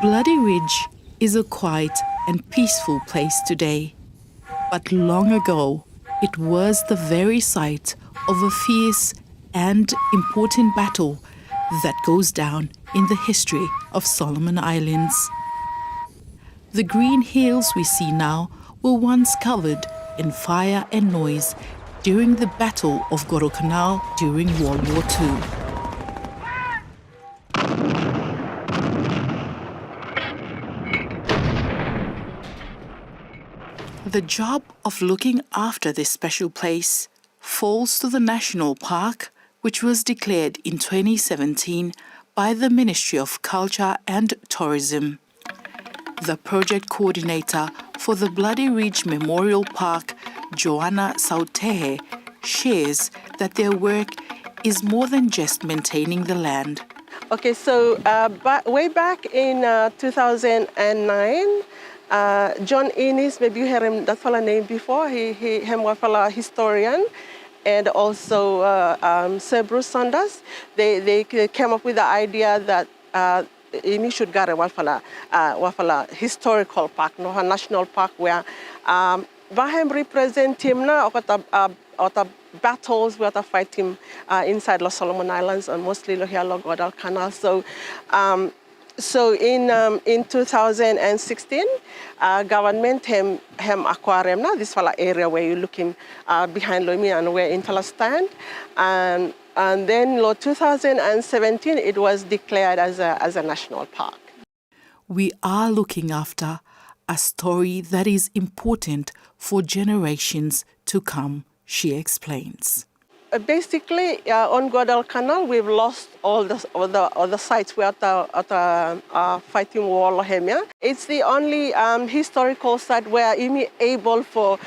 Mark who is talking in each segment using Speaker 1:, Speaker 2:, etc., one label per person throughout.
Speaker 1: Bloody Ridge is a quiet and peaceful place today. But long ago, it was the very site of a fierce and important battle that goes down in the history of Solomon Islands. The green hills we see now were once covered in fire and noise during the Battle of Guadalcanal during World War II. The job of looking after this special place falls to the National Park, which was declared in 2017 by the Ministry of Culture and Tourism. The project coordinator for the Bloody Ridge Memorial Park, Joanna Sautehe, shares that their work is more than just maintaining the land.
Speaker 2: Okay, so way back in 2009, John Innes, maybe you heard him, that fellow name before, he was a historian, and also Sir Bruce Saunders. They came up with the idea that Ini should get a historical park, no, a national park where Bahem represent him now or the battles we are fighting inside Los Solomon Islands and mostly here along Guadalcanal. So in 2016, government hem aquarium now, this area where you're looking behind Lomi and where Intala stand, and then in 2017 it was declared as a national park.
Speaker 1: We are looking after a story that is important for generations to come, she explains.
Speaker 2: Basically, on Guadalcanal, we've lost all the sites we are at the fighting war. It's the only historical site where we able for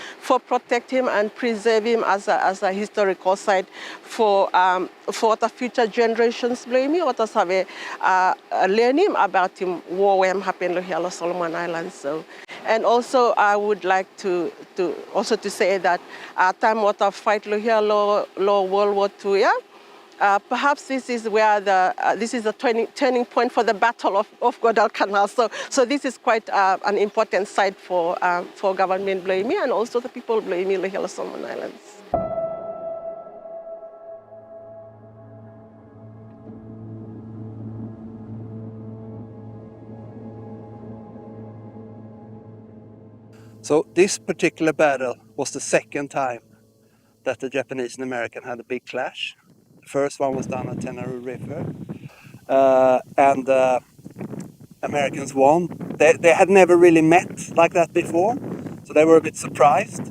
Speaker 2: protect him and preserve him as a historical site for the future generations. Or to have learning about him war when happened here on Solomon Islands. So. And also, I would like to say that time what I fight here, World War II, yeah. Perhaps this is where this is the turning point for the Battle of Guadalcanal. So this is quite an important site for government Bloimi and also the people of Bloimi here on Solomon Islands.
Speaker 3: So this particular battle was the second time that the Japanese and American had a big clash. The first one was done at Tenarue River, and Americans won. They had never really met like that before, so they were a bit surprised.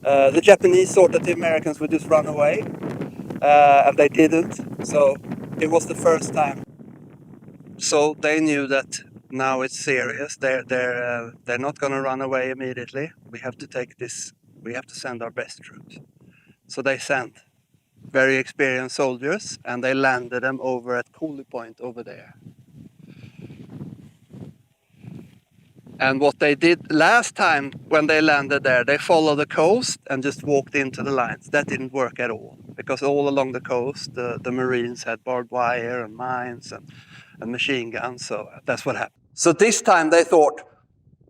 Speaker 3: The Japanese thought that the Americans would just run away, and they didn't. So it was the first time. So they knew that now it's serious. They're not going to run away immediately. We have to take this. We have to send our best troops. So they sent very experienced soldiers, and they landed them over at Cooley Point over there. And what they did last time when they landed there, they followed the coast and just walked into the lines. That didn't work at all, because all along the coast, the Marines had barbed wire and mines and machine guns, so that's what happened. So this time they thought,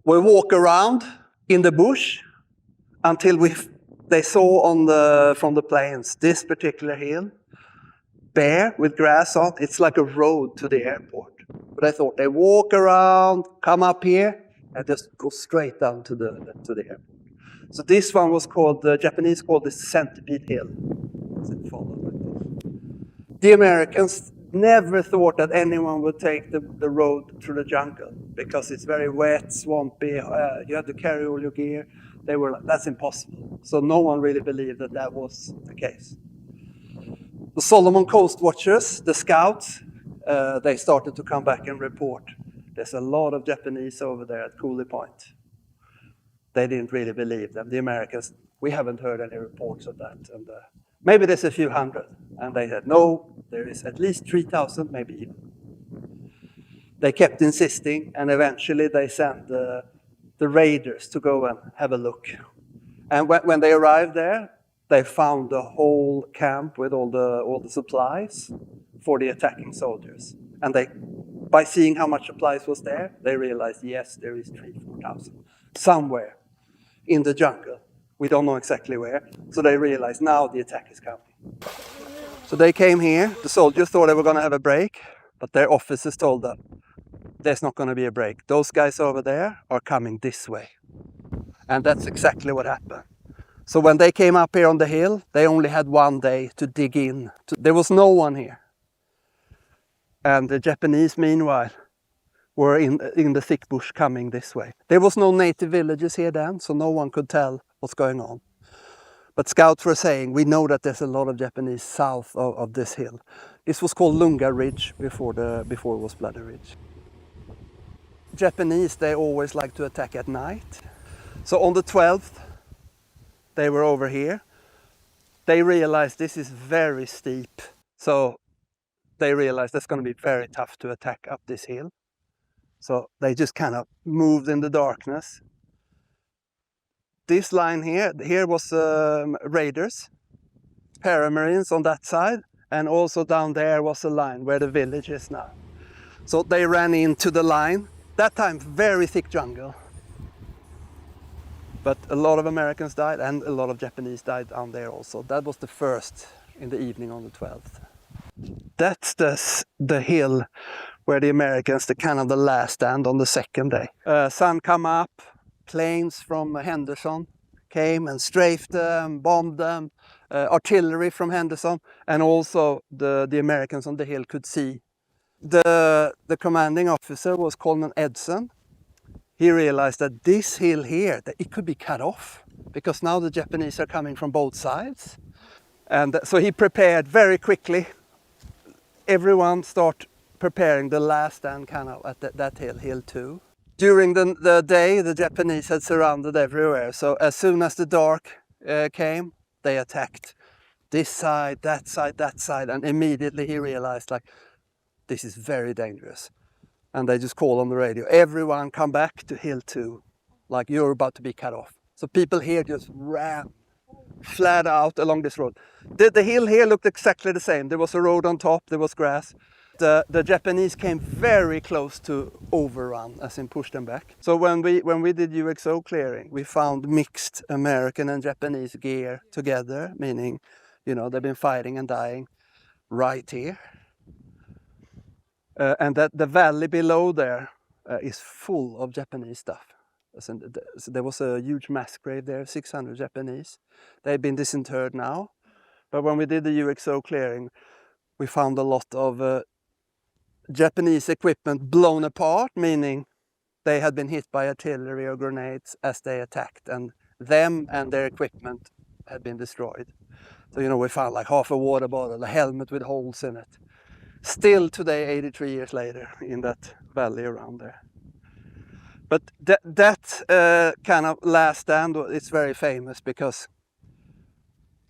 Speaker 3: we'll walk around in the bush until they saw from the plains this particular hill, bare with grass on. It's like a road to the airport. But I thought they walk around, come up here, and just go straight down to the airport. So this one was called, the Japanese called the Centipede Hill. It followed like this. The Americans never thought that anyone would take the road through the jungle because it's very wet, swampy, you had to carry all your gear. They were like, that's impossible. So no one really believed that was the case. The Solomon Coast Watchers, the scouts, they started to come back and report. There's a lot of Japanese over there at Cooley Point. They didn't really believe them. The Americans, we haven't heard any reports of that. And maybe there's a few hundred. And they said, no, there is at least 3,000, maybe even. They kept insisting, and eventually they sent the raiders to go and have a look. And when they arrived there, they found the whole camp with all the supplies for the attacking soldiers. And they by seeing how much supplies was there, they realized, yes, there is 3,000-4,000 somewhere in the jungle. We don't know exactly where. So they realized now the attack is coming. So they came here. The soldiers thought they were going to have a break, but their officers told them, there's not going to be a break. Those guys over there are coming this way. And that's exactly what happened. So when they came up here on the hill, they only had one day to dig in. There was no one here. And the Japanese, meanwhile, were in the thick bush coming this way. There was no native villages here then, so no one could tell what's going on. But scouts were saying, we know that there's a lot of Japanese south of this hill. This was called Lunga Ridge before it was Bloody Ridge. Japanese, they always like to attack at night. So on the 12th, they were over here. They realized this is very steep. So they realized that's going to be very tough to attack up this hill. So they just kind of moved in the darkness. This line here was raiders, paramarines on that side, and also down there was a line where the village is now. So they ran into the line. That time, very thick jungle. But a lot of Americans died and a lot of Japanese died down there also. That was the first in the evening on the 12th. That's the hill where the Americans, the kind of the last stand on the second day. Sun come up, planes from Henderson came and strafed them, bombed them, artillery from Henderson, and also the Americans on the hill could see. The commanding officer was Coleman Edson. He realized that this hill here, that it could be cut off because now the Japanese are coming from both sides. And so he prepared very quickly. Everyone start preparing the last stand kind of at that hill 2. During the day, the Japanese had surrounded everywhere. So as soon as the dark came, they attacked this side, that side, that side. And immediately he realized, like, this is very dangerous. And they just called on the radio, everyone come back to hill 2, like you're about to be cut off. So people here just ran flat out along this road. The hill here looked exactly the same. There was a road on top, there was grass. The Japanese came very close to overrun, as in push them back. So when we did UXO clearing, we found mixed American and Japanese gear together, meaning, you know, they've been fighting and dying right here. And that the valley below there is full of Japanese stuff. So there was a huge mass grave there, 600 Japanese. They've been disinterred now. But when we did the UXO clearing, we found a lot of Japanese equipment blown apart, meaning they had been hit by artillery or grenades as they attacked, and them and their equipment had been destroyed. So, you know, we found like half a water bottle, a helmet with holes in it. Still today, 83 years later, in that valley around there. But that kind of last stand is very famous because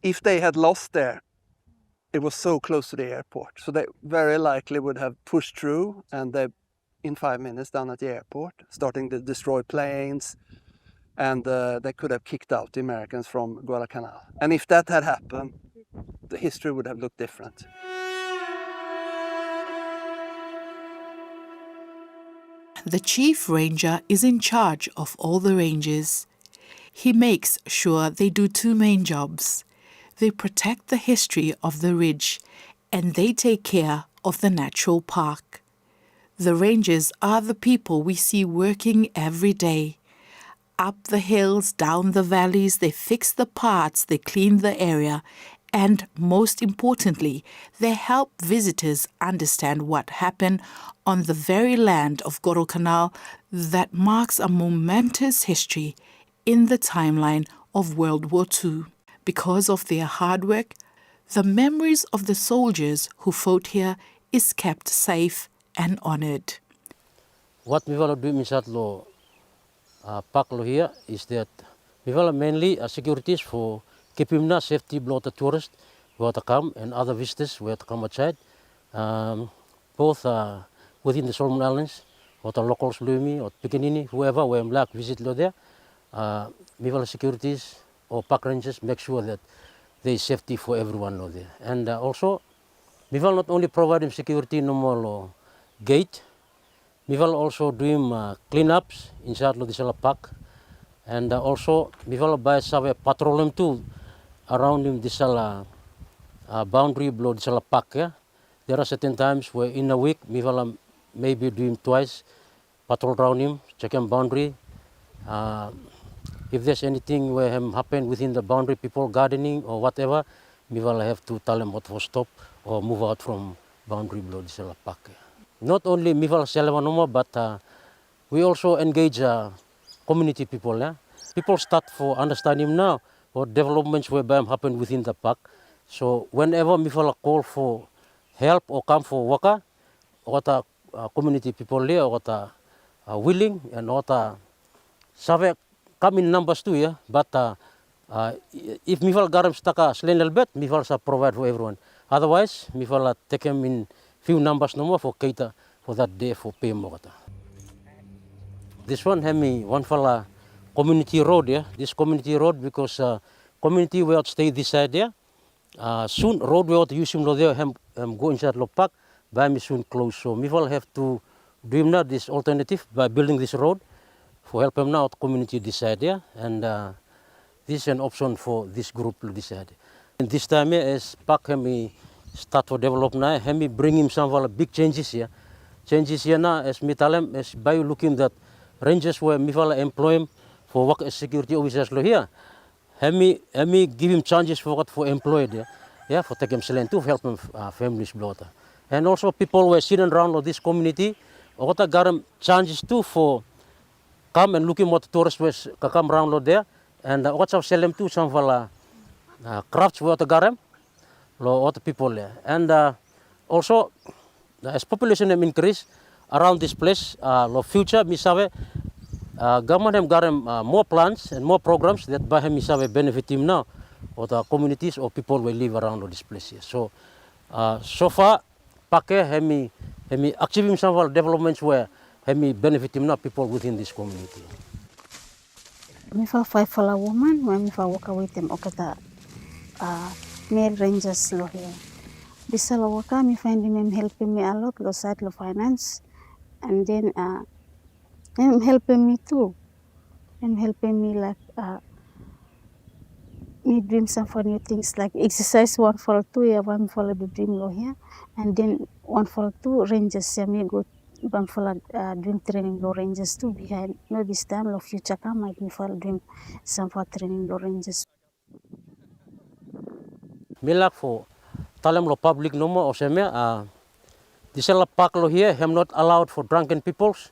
Speaker 3: if they had lost there, it was so close to the airport. So they very likely would have pushed through and they, in 5 minutes down at the airport, starting to destroy planes, and they could have kicked out the Americans from Guadalcanal. And if that had happened, the history would have looked different.
Speaker 1: The chief ranger is in charge of all the rangers. He makes sure they do 2 main jobs. They protect the history of the ridge and they take care of the natural park. The rangers are the people we see working every day. Up the hills, down the valleys, they fix the parts, they clean the area, and most importantly, they help visitors understand what happened on the very land of Guadalcanal that marks a momentous history in the timeline of World War II. Because of their hard work, the memories of the soldiers who fought here is kept safe and honored.
Speaker 4: What we will do inside the park here is that we will mainly securities for keeping the safety below the tourists who are to come and other visitors who are to come outside, both within the Solomon Islands, or the locals, Lumi or Picanini, whoever, when black visit there, we will securities or park rangers make sure that there is safety for everyone there. And also, we will not only provide them security no more gate we will also doing cleanups inside lo disala park, and also we will buy some petroleum too around in disala boundary below disala park. Yeah, there are certain times where in a week we will maybe doing twice patrol around him, checking boundary. If there's anything where happen within the boundary, people gardening or whatever, we will have to tell them what to stop or move out from boundary below disala park. Yeah. Not only Mival Selevanoma, but we also engage community people. Yeah? People start for understanding now what developments whereby happen within the park. So whenever Mival call for help or come for waka, what community people there, what willing and what save come in numbers too. Yeah? But if Mival garam staka slain a bit, Mival shall provide for everyone. Otherwise, Mival take them in few numbers no more for cater for that day for pay more. This one have me one fella community road, yeah. This community road because community will stay this side there. Soon road will use him there go inside the park, by me soon close. So we will have to do him now this alternative by building this road for help him now at community this side there, and this is an option for this group this side. And this time as park me start to develop now, me bring him some big changes here. Changes here now as me tell him as by looking that rangers where me employ him for work as security officers here. Me give him chances for what for employed there. Yeah, for take him silent to help him families blotter. And also people were sitting around this community, what got him chances too for come and looking what tourists was come around there, and what's our sell them to some crafts what got him. Lot of people there, and also as population increase around this place, future misave government got more plans and more programs that by him misave benefit him now, or the communities or people will live around this place here. So so far, Pake hemi achieving some developments where hemi benefit him now people within this community.
Speaker 5: Me fa five for a woman when me fa walk with them okata male rangers lo here. This waka me finding them helping me a lot lo side lo finance, and then them helping me too. Them helping me like me dream some for new things like exercise 1 for 2 yeah, 1 for the dream lo here, and then 1 for 2 rangers yeah, me go 1 for dream training lo rangers too behind no this time lo future come might me for dream some for training lo rangers.
Speaker 4: Milak for talem lo public no more oseme disela park lo here am not allowed for drunken peoples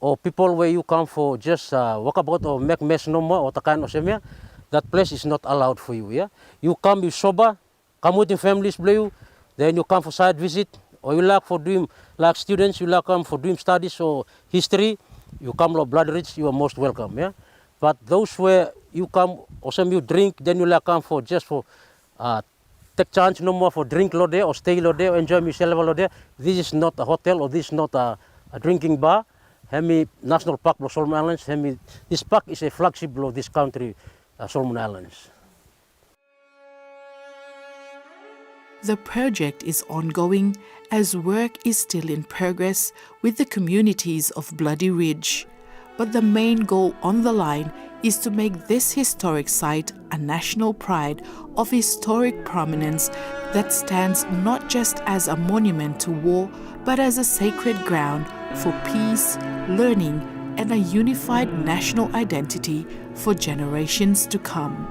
Speaker 4: or people where you come for just walk about or make mess no more or takan oseme. That place is not allowed for you. Yeah, you come you sober, come with your families play you, then you come for side visit, or you like for doing like students, you like come for doing studies or history, you come lo blood rich, you are most welcome. Yeah, but those where you come or some you drink, then you like come for just for take chance no more for drink lo there or stay lo there or enjoy yourself lo there. This is not a hotel or this is not a drinking bar. Hemi National Park lo Solomon Islands. Hemi this park is a flagship of this country, Solomon Islands.
Speaker 1: The project is ongoing as work is still in progress with the communities of Bloody Ridge. But the main goal on the line is to make this historic site a national pride of historic prominence that stands not just as a monument to war, but as a sacred ground for peace, learning, and a unified national identity for generations to come.